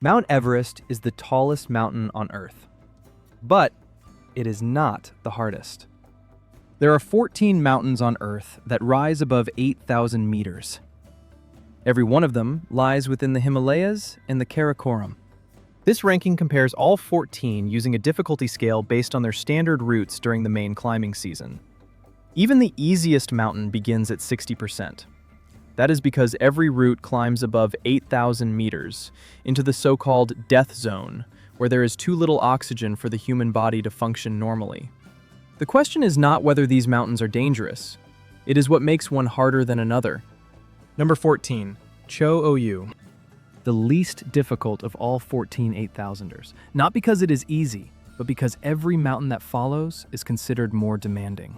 Mount Everest is the tallest mountain on Earth, but it is not the hardest. There are 14 mountains on Earth that rise above 8,000 meters. Every one of them lies within the Himalayas and the Karakoram. This ranking compares all 14 using a difficulty scale based on their standard routes during the main climbing season. Even the easiest mountain begins at 60%. That is because every route climbs above 8,000 meters into the so-called death zone, where there is too little oxygen for the human body to function normally. The question is not whether these mountains are dangerous. It is what makes one harder than another. Number 14, Cho Oyu. The least difficult of all 14 8,000ers. Not because it is easy, but because every mountain that follows is considered more demanding.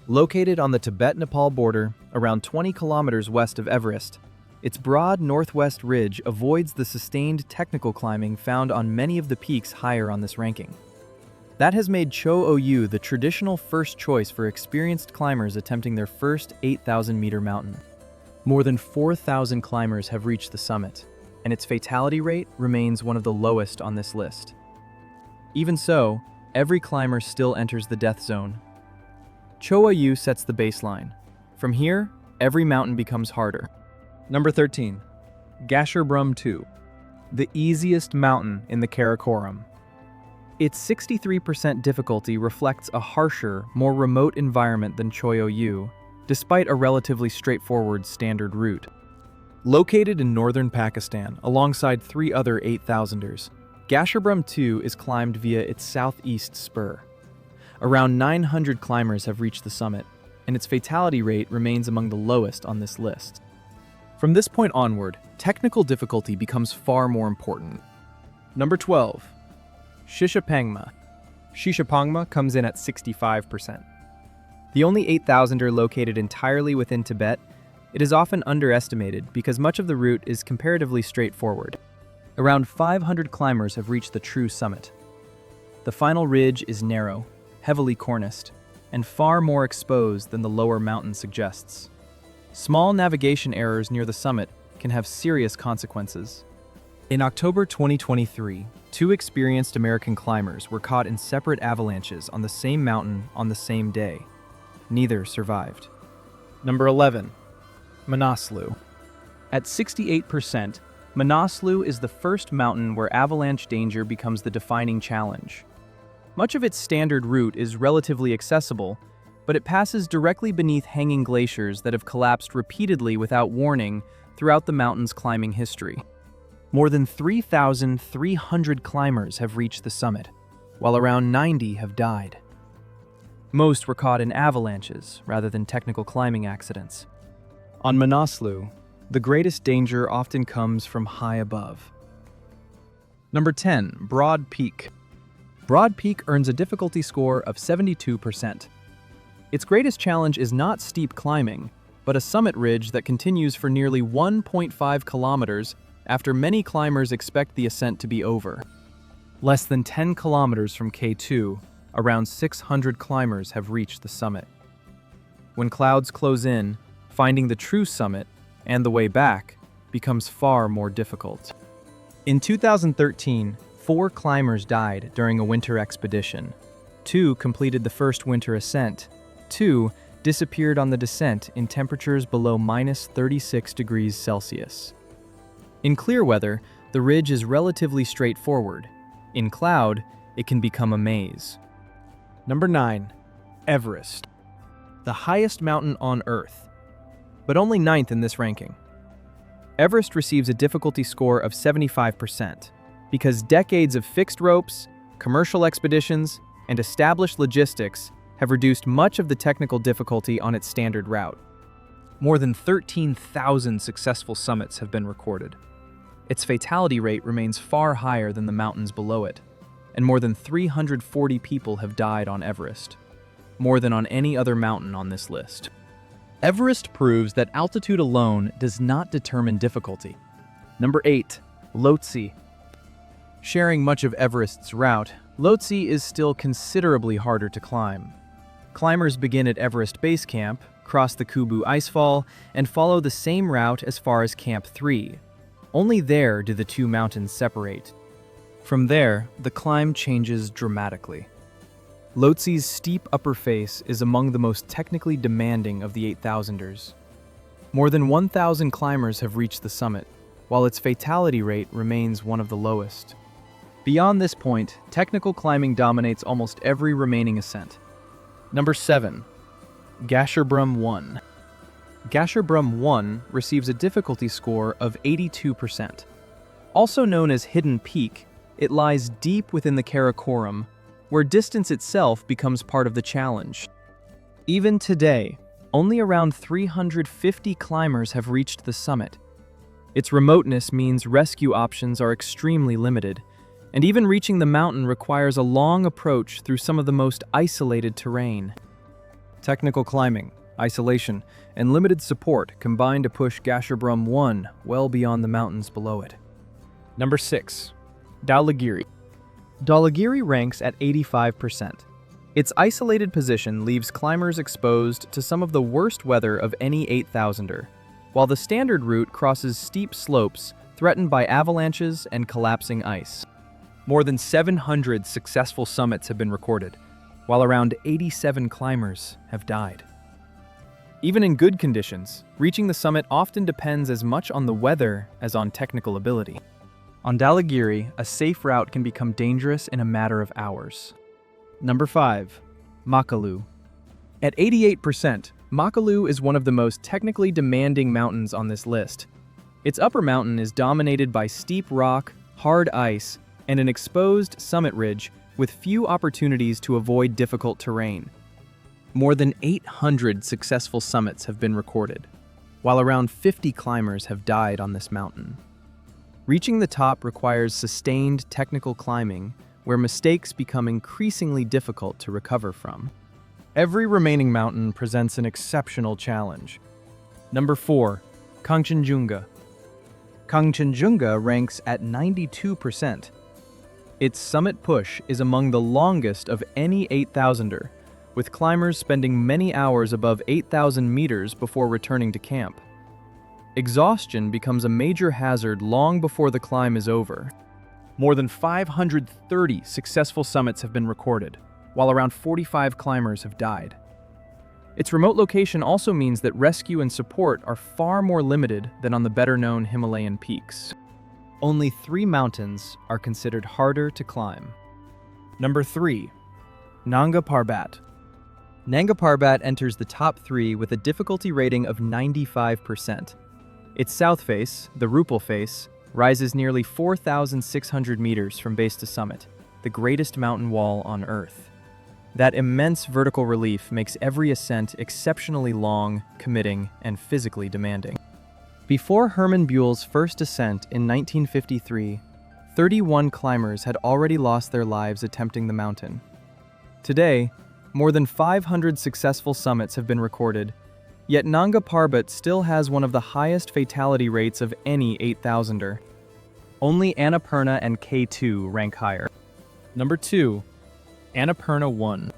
Located on the Tibet-Nepal border, around 20 kilometers west of Everest, its broad northwest ridge avoids the sustained technical climbing found on many of the peaks higher on this ranking. That has made Cho Oyu the traditional first choice for experienced climbers attempting their first 8,000-meter mountain. More than 4,000 climbers have reached the summit, and its fatality rate remains one of the lowest on this list. Even so, every climber still enters the death zone. Cho Oyu sets the baseline. From here, every mountain becomes harder. Number 13, Karakoram 2, the easiest mountain in the Karakoram. Its 63% difficulty reflects a harsher, more remote environment than Cho Oyu, despite a relatively straightforward standard route. Located in northern Pakistan alongside 3 other 8,000ers, Karakoram 2 is climbed via its southeast spur. Around 900 climbers have reached the summit, and its fatality rate remains among the lowest on this list. From this point onward, technical difficulty becomes far more important. Number 12, Shishapangma. Shishapangma comes in at 65%. The only 8,000er located entirely within Tibet, it is often underestimated because much of the route is comparatively straightforward. Around 500 climbers have reached the true summit. The final ridge is narrow, heavily corniced, and far more exposed than the lower mountain suggests. Small navigation errors near the summit can have serious consequences. In October 2023, 2 experienced American climbers were caught in separate avalanches on the same mountain on the same day. Neither survived. Number 11, Manaslu. At 68%, Manaslu is the first mountain where avalanche danger becomes the defining challenge. Much of its standard route is relatively accessible, but it passes directly beneath hanging glaciers that have collapsed repeatedly without warning throughout the mountain's climbing history. More than 3,300 climbers have reached the summit, while around 90 have died. Most were caught in avalanches rather than technical climbing accidents. On Manaslu, the greatest danger often comes from high above. Number 10, Broad Peak. Broad Peak earns a difficulty score of 72%. Its greatest challenge is not steep climbing, but a summit ridge that continues for nearly 1.5 kilometers after many climbers expect the ascent to be over. Less than 10 kilometers from K2, around 600 climbers have reached the summit. When clouds close in, finding the true summit and the way back becomes far more difficult. In 2013, 4 climbers died during a winter expedition. 2 completed the first winter ascent. 2 disappeared on the descent in temperatures below -36 degrees Celsius. In clear weather, the ridge is relatively straightforward. In cloud, it can become a maze. Number 9, Everest. The highest mountain on Earth, but only 9th in this ranking. Everest receives a difficulty score of 75%. Because decades of fixed ropes, commercial expeditions, and established logistics have reduced much of the technical difficulty on its standard route. More than 13,000 successful summits have been recorded. Its fatality rate remains far higher than the mountains below it, and more than 340 people have died on Everest, more than on any other mountain on this list. Everest proves that altitude alone does not determine difficulty. Number 8, Lhotse. Sharing much of Everest's route, Lhotse is still considerably harder to climb. Climbers begin at Everest Base Camp, cross the Kubu Icefall, and follow the same route as far as Camp 3, Only there do the two mountains separate. From there, the climb changes dramatically. Lhotsi's steep upper face is among the most technically demanding of the 8,000ers. More than 1,000 climbers have reached the summit, while its fatality rate remains one of the lowest. Beyond this point, technical climbing dominates almost every remaining ascent. Number 7. Gasherbrum 1. Gasherbrum 1 receives a difficulty score of 82%. Also known as Hidden Peak, it lies deep within the Karakoram, where distance itself becomes part of the challenge. Even today, only around 350 climbers have reached the summit. Its remoteness means rescue options are extremely limited, and even reaching the mountain requires a long approach through some of the most isolated terrain. Technical climbing, isolation, and limited support combine to push Gasherbrum 1 well beyond the mountains below it. Number 6. Dhaulagiri. Dhaulagiri ranks at 85%. Its isolated position leaves climbers exposed to some of the worst weather of any 8,000er, while the standard route crosses steep slopes threatened by avalanches and collapsing ice. More than 700 successful summits have been recorded, while around 87 climbers have died. Even in good conditions, reaching the summit often depends as much on the weather as on technical ability. On Dhaulagiri, a safe route can become dangerous in a matter of hours. Number 5. Makalu. At 88%, Makalu is one of the most technically demanding mountains on this list. Its upper mountain is dominated by steep rock, hard ice, and an exposed summit ridge with few opportunities to avoid difficult terrain. More than 800 successful summits have been recorded, while around 50 climbers have died on this mountain. Reaching the top requires sustained technical climbing, where mistakes become increasingly difficult to recover from. Every remaining mountain presents an exceptional challenge. Number 4. Kangchenjunga. Kangchenjunga ranks at 92%. Its summit push is among the longest of any 8,000er, with climbers spending many hours above 8,000 meters before returning to camp. Exhaustion becomes a major hazard long before the climb is over. More than 530 successful summits have been recorded, while around 45 climbers have died. Its remote location also means that rescue and support are far more limited than on the better-known Himalayan peaks. Only 3 mountains are considered harder to climb. Number 3. Nanga Parbat. Nanga Parbat enters the top 3 with a difficulty rating of 95%. Its south face, the Rupal face, rises nearly 4,600 meters from base to summit, the greatest mountain wall on Earth. That immense vertical relief makes every ascent exceptionally long, committing, and physically demanding. Before Hermann Buell's first ascent in 1953, 31 climbers had already lost their lives attempting the mountain. Today, more than 500 successful summits have been recorded, yet Nanga Parbat still has one of the highest fatality rates of any 8,000er. Only Annapurna and K2 rank higher. Number 2. Annapurna 1.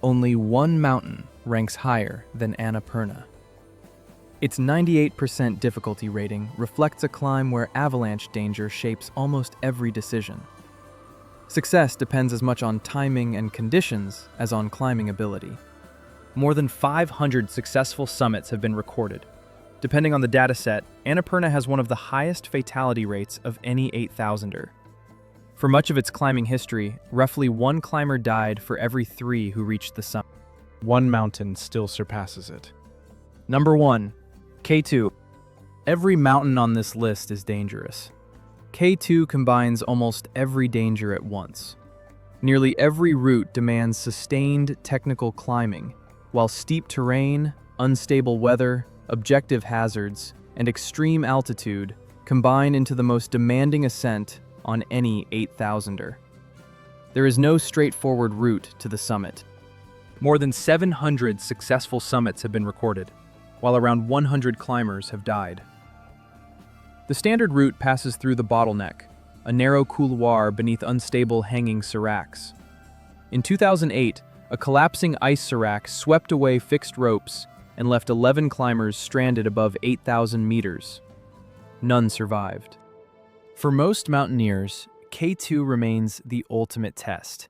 Only one mountain ranks higher than Annapurna. Its 98% difficulty rating reflects a climb where avalanche danger shapes almost every decision. Success depends as much on timing and conditions as on climbing ability. More than 500 successful summits have been recorded. Depending on the dataset, Annapurna has one of the highest fatality rates of any 8,000er. For much of its climbing history, roughly 1 climber died for every 3 who reached the summit. One mountain still surpasses it. Number 1. K2. Every mountain on this list is dangerous. K2 combines almost every danger at once. Nearly every route demands sustained technical climbing, while steep terrain, unstable weather, objective hazards, and extreme altitude combine into the most demanding ascent on any 8,000er. There is no straightforward route to the summit. More than 700 successful summits have been recorded, while around 100 climbers have died. The standard route passes through the bottleneck, a narrow couloir beneath unstable hanging seracs. In 2008, a collapsing ice serac swept away fixed ropes and left 11 climbers stranded above 8,000 meters. None survived. For most mountaineers, K2 remains the ultimate test.